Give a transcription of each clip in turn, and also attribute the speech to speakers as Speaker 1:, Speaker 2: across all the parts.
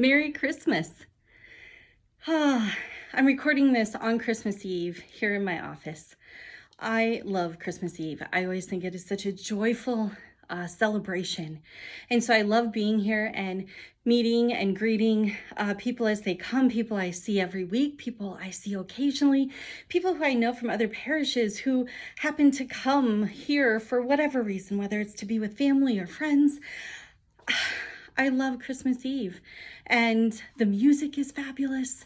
Speaker 1: Merry Christmas. I'm recording this on Christmas Eve here in my office. I love Christmas Eve. I always think it is such a joyful celebration. And so I love being here and meeting and greeting people as they come, people I see every week, people I see occasionally, people who I know from other parishes who happen to come here for whatever reason, whether it's to be with family or friends. I love Christmas Eve, and the music is fabulous.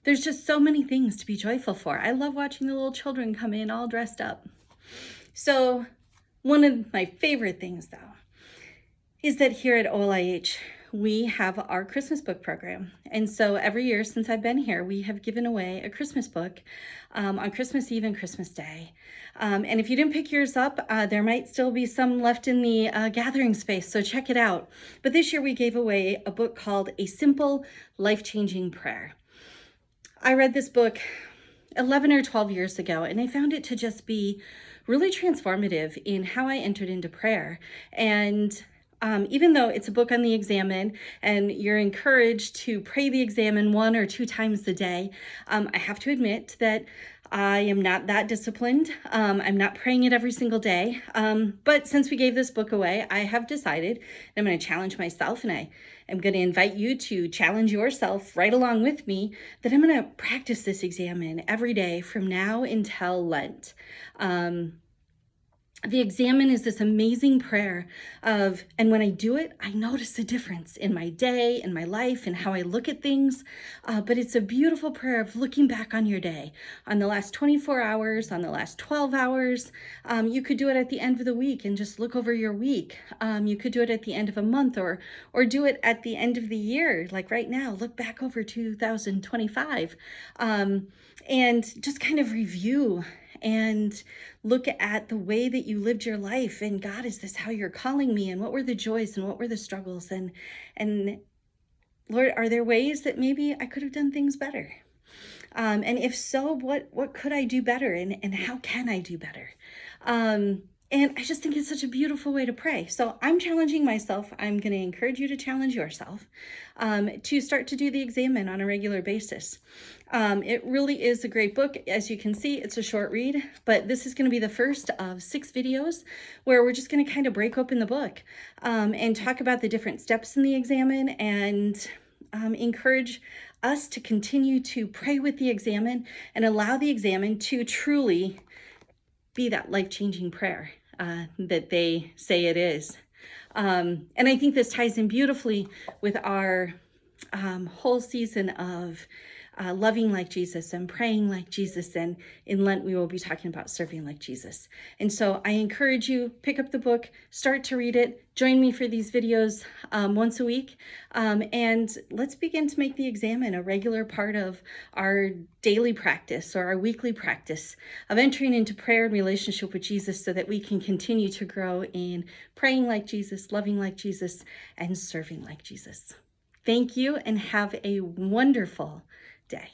Speaker 1: There's just so many things to be joyful for. I love watching the little children come in all dressed up. So one of my favorite things, though, is that here at OLIH, we have our Christmas book program. And so every year since I've been here, we have given away a Christmas book on Christmas Eve and Christmas Day. And if you didn't pick yours up, there might still be some left in the gathering space, so check it out. But this year we gave away a book called A Simple Life-Changing Prayer. I read this book 11 or 12 years ago, and I found it to just be really transformative in how I entered into prayer. And even though it's a book on the Examen and you're encouraged to pray the Examen 1 or 2 times a day, I have to admit that I am not that disciplined. I'm not praying it every single day. But since we gave this book away, I have decided I'm going to challenge myself, and I am going to invite you to challenge yourself right along with me, that I'm going to practice this Examen every day from now until Lent. The Examen is this amazing prayer and when I do it, I notice a difference in my day, in my life, and how I look at things. But it's a beautiful prayer of looking back on your day, on the last 24 hours, on the last 12 hours. You could do it at the end of the week and just look over your week. You could do it at the end of a month or do it at the end of the year. Like right now, look back over 2025 and just kind of review and look at the way that you lived your life. And God, is this how you're calling me? And what were the joys and what were the struggles? And Lord, are there ways that maybe I could have done things better? And if so, what could I do better? And how can I do better? And I just think it's such a beautiful way to pray. So I'm challenging myself. I'm going to encourage you to challenge yourself to start to do the Examen on a regular basis. It really is a great book. As you can see, it's a short read, but this is going to be the first of 6 videos where we're just going to kind of break open the book and talk about the different steps in the Examen and encourage us to continue to pray with the Examen and allow the Examen to truly be that life-changing prayer that they say it is. And I think this ties in beautifully with our whole season of loving like Jesus and praying like Jesus. And in Lent, we will be talking about serving like Jesus. And so I encourage you, pick up the book, start to read it, join me for these videos once a week. And let's begin to make the Examen a regular part of our daily practice or our weekly practice of entering into prayer and relationship with Jesus so that we can continue to grow in praying like Jesus, loving like Jesus, and serving like Jesus. Thank you and have a wonderful day.